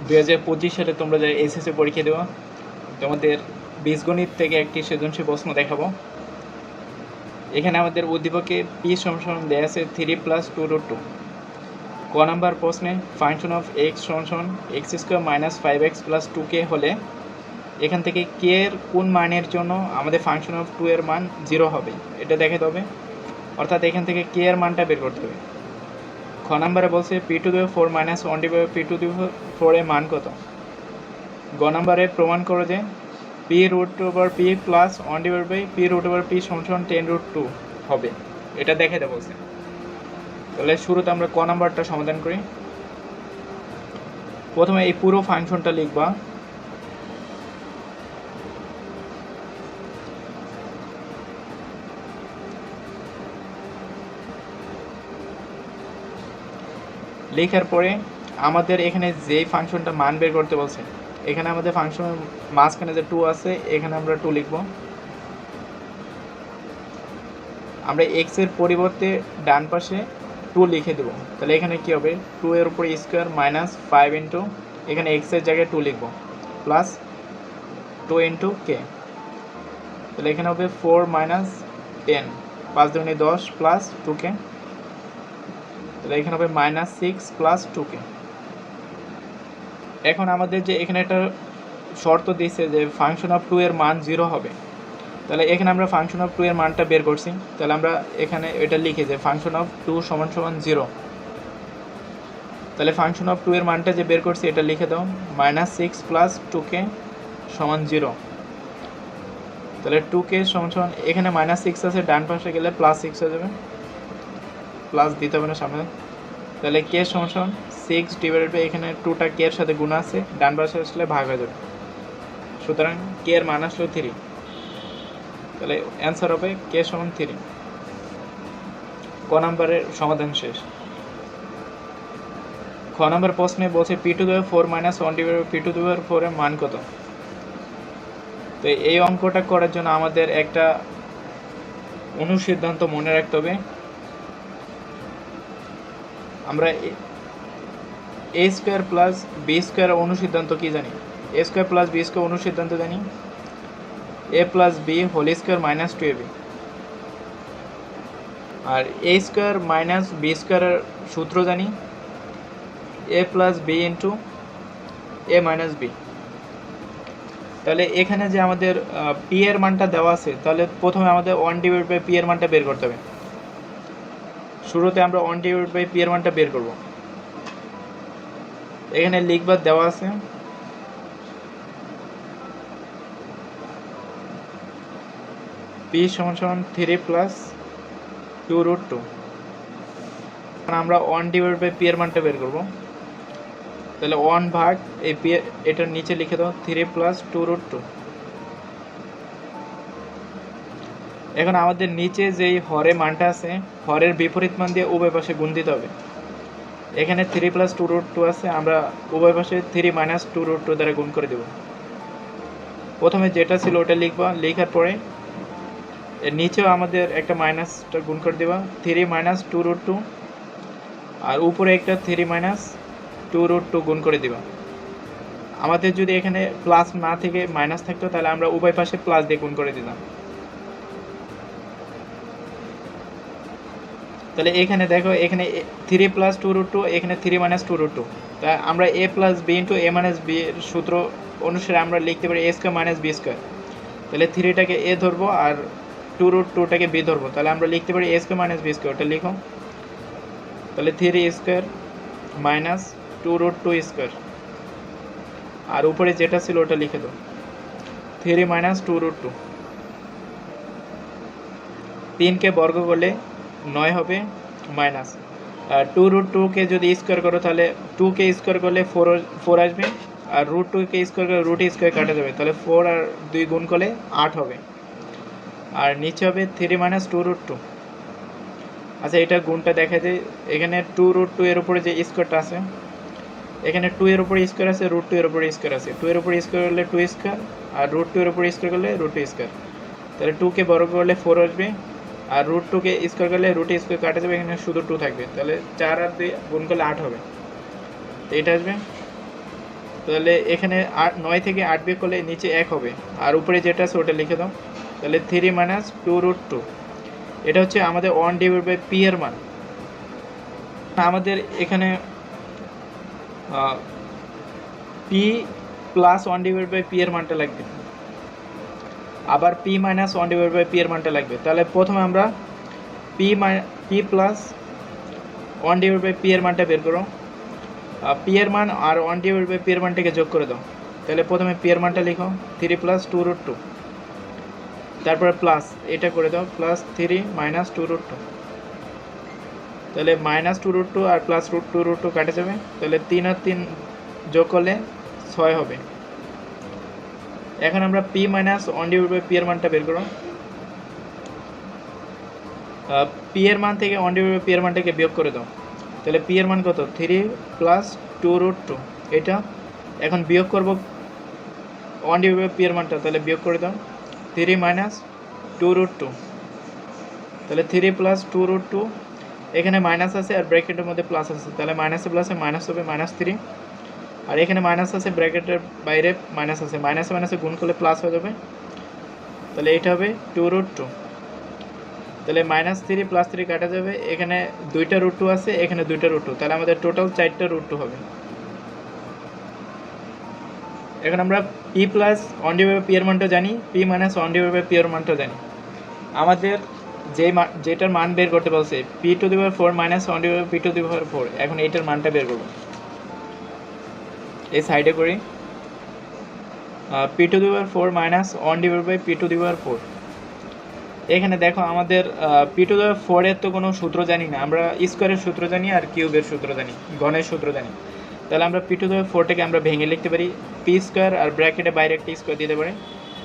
2025 সালে তোমরা যারা এসএসসি পরীক্ষা দেওয়া তোমাদের বীজগণিত থেকে একটি সৃজনশীল প্রশ্ন দেখাবো। এখানে আমাদের উদ্দীপকে পি সমান দেয়া আছে 3 + 2√2। ক নাম্বার প্রশ্নে ফাংশন অফ এক্স সমান x² - 5x + 2k হলে এখান থেকে কে এর কোন মানের জন্য আমাদের ফাংশন অফ 2 এর মান 0 হবে এটা দেখাতে হবে, অর্থাৎ এখান থেকে কে এর মানটা বের করতে হবে। খ নাম্বারে বলছে p⁴ - 1/p⁴ এর মান কত। গ নাম্বারে প্রমাণ করো যে p√p + 1/p√p = 10√2 হবে, এটা দেখাতে বলছে। তাহলে শুরুতে আমরা ক নাম্বারটা সমাধান করি। প্রথমে এই পুরো ফাংশনটা লিখবা। লেখার পরে আমাদের এখানে যেই ফাংশনটা মান বের করতে বলছে, এখানে আমাদের ফাংশনের মাঝখানে যে 2 আছে এখানে আমরা 2 লিখব। আমরা x এর পরিবর্তে ডান পাশে 2 লিখে দেব। তাহলে এখানে কি হবে, 2 এর উপরে স্কয়ার মাইনাস 5 ইন্টু এখানে x এর জায়গায় 2 লিখব প্লাস 2 ইন্টু k। তাহলে এখানে হবে 4 - 10, 5 দুগুণে 10 প্লাস 2k। তাহলে এখানে হবে -6 প্লাস 2k। এখন আমাদের যে এখানে একটা শর্ত দিয়েছে যে ফাংশন অফ 2 এর মান 0 হবে, তাহলে এখানে আমরা ফাংশন অফ 2 এর মানটা বের করছি। তাহলে আমরা এখানে এটা লিখে যে ফাংশন অফ 2 = 0। তাহলে ফাংশন অফ 2 এর মানটা যে বের করছি এটা লিখে দাও, -6 প্লাস 2k = 0। তাহলে 2k সমান এখানে -6 আছে, ডান পাশে গেলে +6 হয়ে যাবে, প্লাস দিতে হবে না সামনে। তাহলে k সমান 6 এখানে 2টা k এর সাথে গুণ আছে, ডান পাশে আসলে ভাগ হয়ে যাবে, সুতরাং k এর মান আসলো 3। তাহলে অ্যান্সার হবে k = 3। ক নাম্বারের সমাধান শেষ। খ নাম্বার প্রশ্নে বলছে p⁴ - 1/p⁴ এর মান কত। তো এই অঙ্কটা করার জন্য আমাদের একটা অনুসিদ্ধান্ত মনে রাখতে হবে। আমরা a² + b² অনুসিদ্ধান্ত কি জানি, a² + b² অনুসিদ্ধান্ত জানি a + b² - 2ab। R a² - b² এর সূত্র জানি a + b * a - b। তাহলে এখানে যে আমাদের p এর মানটা দেওয়া আছে, তাহলে প্রথমে আমাদের 1/p এর মানটা বের করতে হবে। শুরুতে আমরা 1/p এর মানটা বের করব। এখানে লিখবা দেওয়া আছে p = 3 + 2√2। আমরা 1/p এর মানটা বের করব। তাহলে 1 ভাগ এই p এটার নিচে লিখে দাও 3 + 2√2। এখন আমাদের নিচে যেই হরে মানটা আছে, হরের বিপরীত মান দিয়ে উভয় পাশে গুণ দিতে হবে। এখানে 3 + 2√2 আছে, আমরা উভয় পাশে 3 - 2√2 দ্বারা গুণ করে দেব। প্রথমে যেটা ছিল ওটা লিখবা, লেখার পরে এর নিচেও আমাদের একটা মাইনাসটা গুণ করে দেবা, 3 - 2√2, আর উপরে একটা 3 - 2√2 গুণ করে দিবা। আমাদের যদি এখানে প্লাস না থেকে মাইনাস থাকতো তাহলে আমরা উভয় পাশে প্লাস দিয়ে গুণ করে দিতাম। তাহলে এখানে দেখো, এখানে 3 + 2√2, এখানে 3 - 2√2। তা আমরা a + b * a - b এর সূত্র অনুসারে আমরা লিখতে পারি a² - b²। তাহলে 3টাকে a ধরবো আর 2√2টাকে b ধরবো, তাহলে আমরা লিখতে পারি a² - b²। ওটা লিখো, তাহলে 3² - 2√2², আর উপরে যেটা ছিল ওটা লিখে দাও 3 - 2√2। 3কে বর্গ করলে 9 হবে, মাইনাস 2√2কে যদি স্কোয়ার করো তাহলে 2কে স্কোয়ার করলে 4 আসবে, আর √2কে স্কোয়ার করলে √2 কাটা যাবে, তাহলে 4 আর 2 গুণ করলে 8 হবে, আর নিচে হবে 3 - 2√2। আচ্ছা, এটা গুণটা দেখা যায়, এখানে 2√2 এর উপরে যে স্কোয়ারটা আছে, এখানে 2 এর উপরে স্কোয়ার আছে, √2 এর উপরে স্কোয়ার আছে, 2 এর উপরে স্কোয়ার করলে 2², আর √2 এর উপরে স্কোয়ার করলে √2²। তাহলে 2কে বর্গ করলে 4 আসবে, আর √2কে স্কোয়ার করলে √2 কাটা যাবে, এখানে শুধু 2 থাকবে, তাহলে 4 আর 2 গুণ করলে 8 হবে, তো এটা আসবে। তো তাহলে এখানে 9 থেকে 8 বিয়োগ করলে নিচে 1 হবে, আর উপরে যেটা আছে ওটা লিখে দাও। তাহলে 3 মাইনাস 2√2, এটা হচ্ছে আমাদের 1/p এর মান। আমাদের এখানে p প্লাস 1/p এর মানটা লাগবে, আবার p মাইনাস 1/p এর মানটা লাগবে। তাহলে প্রথমে আমরা p প্লাস 1/p এর মানটা বের করো, p এর মান আর 1/p এর মানটাকে যোগ করে দাও। তাহলে প্রথমে p এর মানটা লিখো 3 প্লাস 2√2, তারপরে প্লাস এটা করে দাও প্লাস 3 মাইনাস 2√2, তাহলে মাইনাস 2√2 আর প্লাস 2√2 কাটে যাবে। তাহলে 3 আর 3 যোগ করলে 6 হবে। এখন আমরা p মাইনাস 1/p এর মানটা বের করো। p এর মান থেকে 1/p এর মানটাকে বিয়োগ করে দাও। তাহলে p এর মান কত? 3 প্লাস 2√2, এটা এখন বিয়োগ করব 1/p এর মানটা, তাহলে বিয়োগ করে দাও 3 মাইনাস 2√2, তাহলে 3 প্লাস 2√2, এখানে মাইনাস আছে আর ব্র্যাকেটের মধ্যে প্লাস আছে, তাহলে মাইনাসে প্লাসে মাইনাস হবে -3, আর এখানে মাইনাস আছে ব্র্যাকেটের বাইরে মাইনাস আছে, মাইনাসে মাইনাসে গুণ করলে প্লাস হয়ে যাবে, তাহলে এটা হবে 2√2। তাহলে -3 প্লাস 3 কাটা যাবে, এখানে 2টা √2 আছে, এখানে 2টা √2, তাহলে আমাদের টোটাল 4টা √2 হবে। এখন আমরা p প্লাস 1/p এর মানটা জানি, p মাইনাস 1/p এর মানটা জানি। আমাদের যেটার মান বের করতে বলছে p⁴ মাইনাস 1/p⁴, এখন এইটার মানটা বের করব। এই সাইডে করি p⁴ মাইনাস 1/p⁴। এখানে দেখো আমাদের p⁴ এর তো কোনো সূত্র জানি না, আমরা স্কোয়ারের সূত্র জানি আর কিউবের সূত্র জানি, ঘনের সূত্র জানি। তাহলে আমরা p⁴টাকে আমরা ভেঙে লিখতে পারি p² আর ব্র্যাকেটে বাইরে একটা স্কোয়ার দিতে পারি,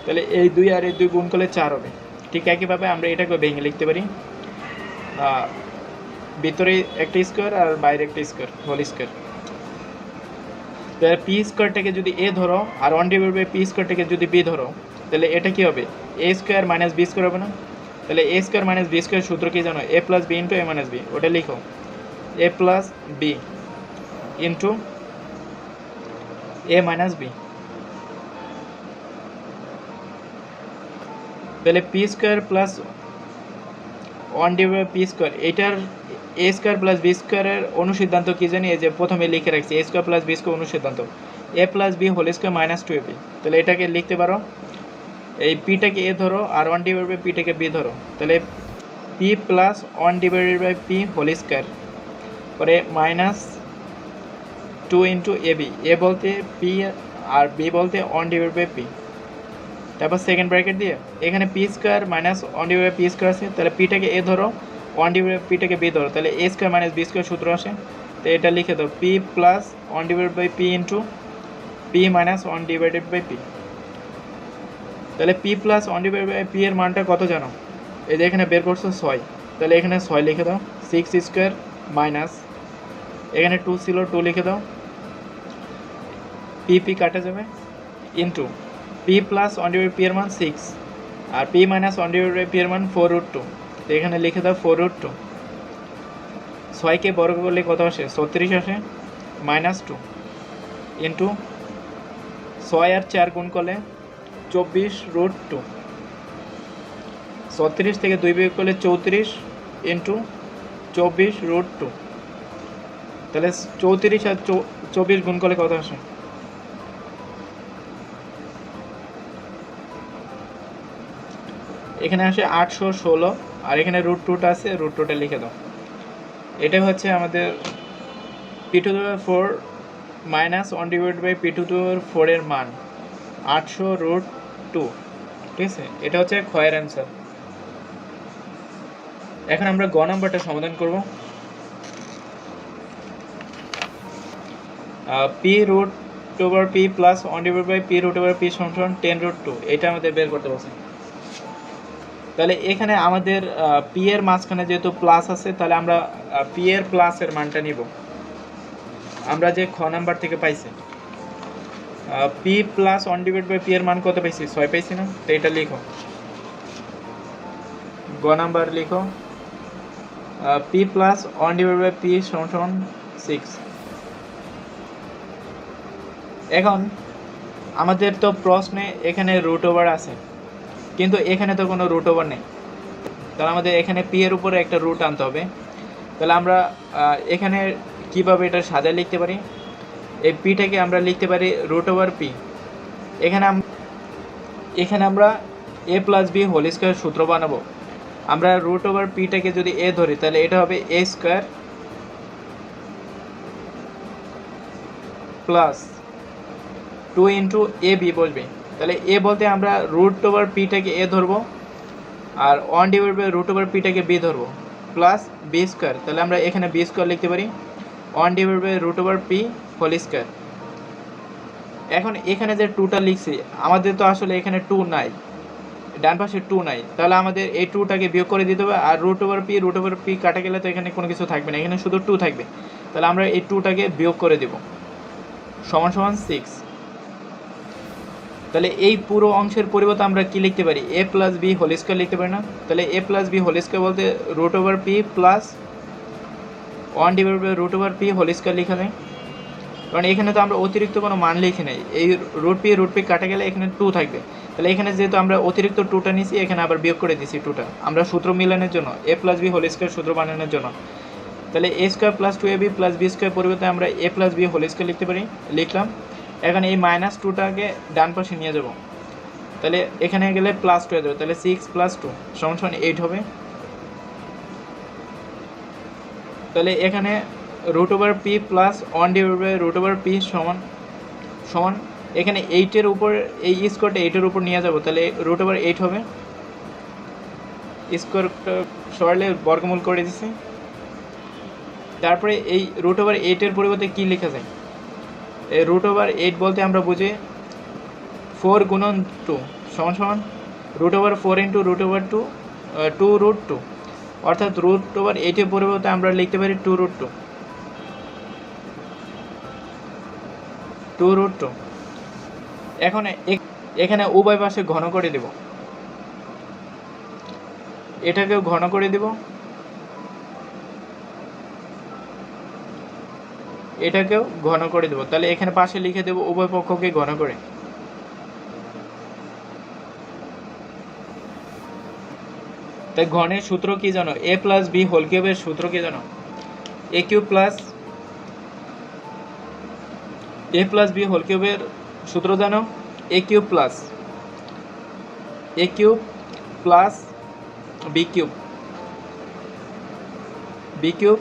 তাহলে এই 2 আর এই 2 গুণ করলে 4 হবে। ঠিক একইভাবে আমরা এটাকে ভেঙে লিখতে পারি ভিতরে একটা স্কোয়ার আর বাইরে একটা স্কোয়ার, হোল স্কোয়ার। তাহলে p² যদি a ধরো আর 1/p² যদি b ধরো, তাহলে এটা কি হবে? a² মাইনাস b² হবে না? তাহলে a² মাইনাস b² সূত্র কি জানো? a plus b into a minus b, ওটা লিখো a plus b into a minus b। তাহলে p² প্লাস 1/p², এটার a² প্লাস b² এর অনুসিদ্ধান্ত কি জানি? এই যে প্রথমে লিখে রাখছি a² প্লাস b² অনুসিদ্ধান্ত a plus b whole square minus 2ab। তাহলে এটাকে লিখতে পারো, এই পিটাকে a ধরো আর 1/p-টাকে b ধরো, তাহলে p plus 1/p whole square পরে মাইনাস 2 ইন্টু ab, a বলতে p আর b বলতে 1/p, তারপর সেকেন্ড ব্র্যাকেট দিয়ে এখানে p² মাইনাস 1/p² আছে, তাহলে পিটাকে a ধরো 1/p-টাকে b ধরো, তাহলে a² মাইনাস b² সূত্র আসে। তো এটা লিখে দাও p plus 1/p into p minus 1/p। তাহলে p প্লাস 1/p এর মানটা কত জানো? এই যে এখানে বের করছো 6, তাহলে এখানে 6 লিখে দাও, 6² মাইনাস এখানে 2 ছিল 2 লিখে দাও, p কাটা যাবে ইন্টু p প্লাস 1/p এর মান 6 আর p মাইনাস 1/p এর মান 4√2, তো এখানে লিখে দাও 4√2। 6কে বর্গ করলে কত আসে? 36 আসে, -2 ইন্টু 6 আর 4 গুণ করলে 24√2, 36 থেকে 2 বিয়োগ করলে 34 ইন্টু 24√2, তাহলে 34 আর 24 গুণ করলে কত আসে? এখানে আসে 816, আর এখানে √2টা আছে, √2টা লিখে দাও। এটা হচ্ছে আমাদের p⁴ মাইনাস 1/p⁴ এর মান 800√2, ঠিক আছে? এটা হচ্ছে ক্ষয়ের অ্যান্সার। এখন আমরা গ নাম্বারটা সমাধান করব। p√p প্লাস 1/p√p সমান 10√2, এটা আমাদের বের করতে বলছে। তাহলে এখানে আমাদের p এর মাঝখানে যেহেতু প্লাস আছে, তাহলে আমরা p এর প্লাসের মানটা নিব। আমরা যে খ নাম্বার থেকে পাইছি p প্লাস 1/p এর মান কত পাইছি? 6 পাইছি না? তো এটা লিখো, গ নাম্বার লিখো p প্লাস 1/p সমান 6। এখন আমাদের তো প্রশ্নে এখানে রুট ওভার আছে, কিন্তু এখানে তো কোনো রুট ওভার নেই, তাহলে আমাদের এখানে পি এর উপরে একটা রুট আনতে হবে। তাহলে আমরা এখানে কিভাবে এটা সাজায় লিখতে পারি, এই পিটাকে আমরা লিখতে পারি রুট ওভার পি। এখানে আমরা A plus B whole square সূত্র বানাবো। আমরা রুট ওভার পিটাকে যদি এ ধরি তাহলে এটা হবে এ square plus 2 into A B বসবে। তাহলে এ বলতে আমরা রুট ওভার পিটাকে এ ধরবো, আর 1 ডিভাইড বাই রুট ওভার পিটাকে বি ধরবো, প্লাস বি স্কোয়ার। তাহলে আমরা এখানে বি স্কোয়ার লিখতে পারি 1 divide by root over P whole square. এখন এখানে যে 2টা লিখছি, আমাদের তো আসলে এখানে 2 নাই, ডান পাশে 2 নাই, তাহলে আমাদের এই 2টাকে বিয়োগ করে দিতে হবে। আর রুট ওভার পি কাটা গেলে তো এখানে কোনো কিছু থাকবে না, এখানে শুধু 2 থাকবে। তাহলে আমরা এই 2টাকে বিয়োগ করে দেব, সমান সমান 6। তাহলে এই পুরো অংশের পরিবর্তে আমরা কি লিখতে পারি, A plus B whole square লিখতে পারি না? তাহলে A plus B whole square বলতে root over P plus 1 divide by root over P whole square লেখা যায়, কারণ এখানে তো আমরা অতিরিক্ত কোনো মান লিখি নাই। এই রুট পি কাটা গেলে এখানে 2 থাকবে। তাহলে এখানে যেহেতু আমরা অতিরিক্ত 2টা নিয়েছি, এখানে আবার বিয়োগ করে দিয়েছি 2টা, আমরা সূত্র মিলানোর জন্য, A plus B whole square সূত্র বানানোর জন্য। তাহলে A square plus 2ab plus B square পরিবর্তে আমরা A plus B whole square লিখতে পারি, লিখলাম। এখন এই মাইনাস 2টাকে ডান পাশে নিয়ে যাব, তাহলে এখানে গেলে প্লাস 2 হয়ে যাবে, তাহলে 6 প্লাস 2 সমান সমান 8 হবে। তাহলে এখানে root over P plus 1 divide by root over P সমান এখানে 8-এর উপর এই স্কোয়ারটা 8-এর উপর নিয়ে যাব, তাহলে রুট ওভার 8 হবে। স্কোয়ারটা সরলে বর্গমূল করে দিচ্ছি। তারপরে এই রুট ওভার 8-এর পরিবর্তে কী লেখা যায়, এই রুট ওভার 8 বলতে আমরা বুঝি 4 গুণন 2 সমান সমান root over 4 into root over 2 root 2, অর্থাৎ রুট ওভার 8-এর পরিবর্তে আমরা লিখতে পারি 2 রুট 2। এখন এখানে উভয় পাশে ঘন করে দেব, এটাকেও ঘন করে দেব, এটাকেও ঘন করে দেব। তাহলে এখানে পাশে লিখে দেব উভয় পক্ষকে ঘন করে। তাই ঘনের সূত্র কি জানো, এ প্লাস বি হোল কিউবের সূত্র কি জানো, A cube plus B whole কিউবের সূত্র জানো, A cube plus B cube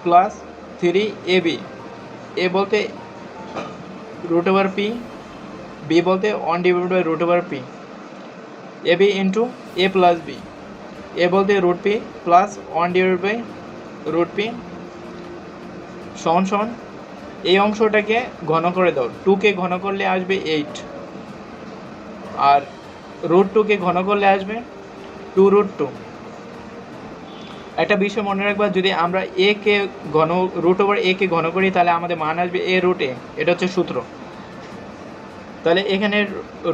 plus 3ab, A বলতে রুট ওভার পি, বি বলতে 1 divide by root over P, ab into A plus B, A বলতে root P plus 1 divide by root P সমান সমান এই অংশটাকে ঘন করে দাও। 2কে ঘন করলে আসবে 8, আর রুট 2কে ঘন করলে আসবে 2 রুট 2। একটা বিষয় মনে রাখবা, যদি আমরা রুট ওভার এ কে ঘন করি তাহলে আমাদের মান আসবে এ রুট এ, এটা হচ্ছে সূত্র। তাহলে এখানে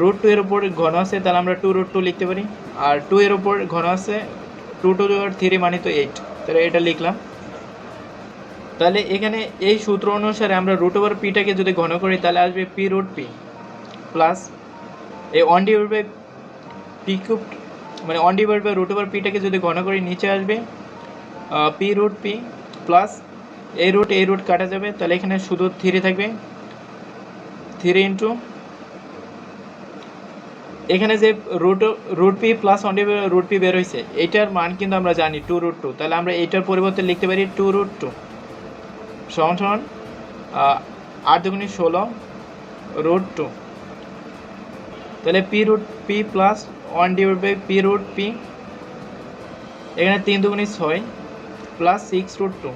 রুট 2 এর উপর ঘন আছে, তাহলে আমরা 2 রুট 2 লিখতে পারি, আর 2 এর উপর ঘন আছে 2 টু দি পাওয়ার 3 মানে তো 8, তাহলে এটা লিখলাম। তাহলে এখানে এই সূত্র অনুসারে আমরা রুট ওভার পিটাকে যদি ঘন করি তাহলে আসবে পি রুট পি প্লাস এই 1 ডিভাইড বাই পি কিউব, মানে 1 ডিভাইড বাই রুট ওভার পিটাকে যদি ঘন করি নিচে আসবে পি রুট পি প্লাস এই রুট কাটা যাবে, তাহলে এখানে শুধু 3 থাকবে, 3 ইন্টু এখানে যে root P plus 1 divide by root P বের হয়েছে, এইটার মান কিন্তু আমরা জানি 2 রুট 2, তাহলে আমরা এইটার পরিবর্তে লিখতে পারি 2 রুট 2 সমান সমান 8 দুগুণে 16 রুট 2। তাহলে P root P plus 1 divide by P root P, এখানে 3 দুগুণে 6 প্লাস 6 রুট 2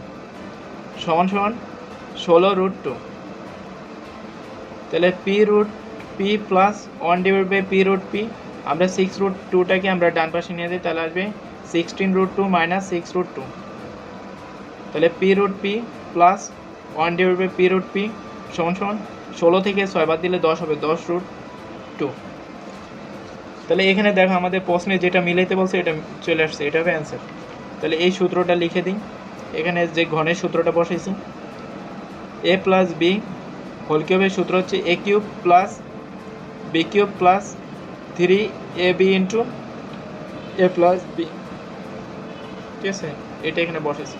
সমান সমান 16 রুট 2। তাহলে P root P plus 1 divide by P root P, আমরা 6 রুট 2টাকে আমরা ডান পাশে নিয়ে যাই, তাহলে আসবে 16 রুট 2 মাইনাস 6 রুট 2। তাহলে P root P plus 1 divide by P root P সমান সমান 16 থেকে 6 বাদ দিলে 10 হবে, 10 রুট 2। তাহলে এখানে দেখো আমাদের প্রশ্নে যেটা মিলাইতে বলছে এটা চলে আসছে, এটা হবে অ্যান্সার। তাহলে এই সূত্রটা লিখে দিই, এখানে যে ঘনের সূত্রটা বসাইছি, এ প্লাস বি হোল কিউবের সূত্র হচ্ছে A cube plus B cube plus 3ab into A plus B. ঠিক আছে, এটা এখানে বসেছে।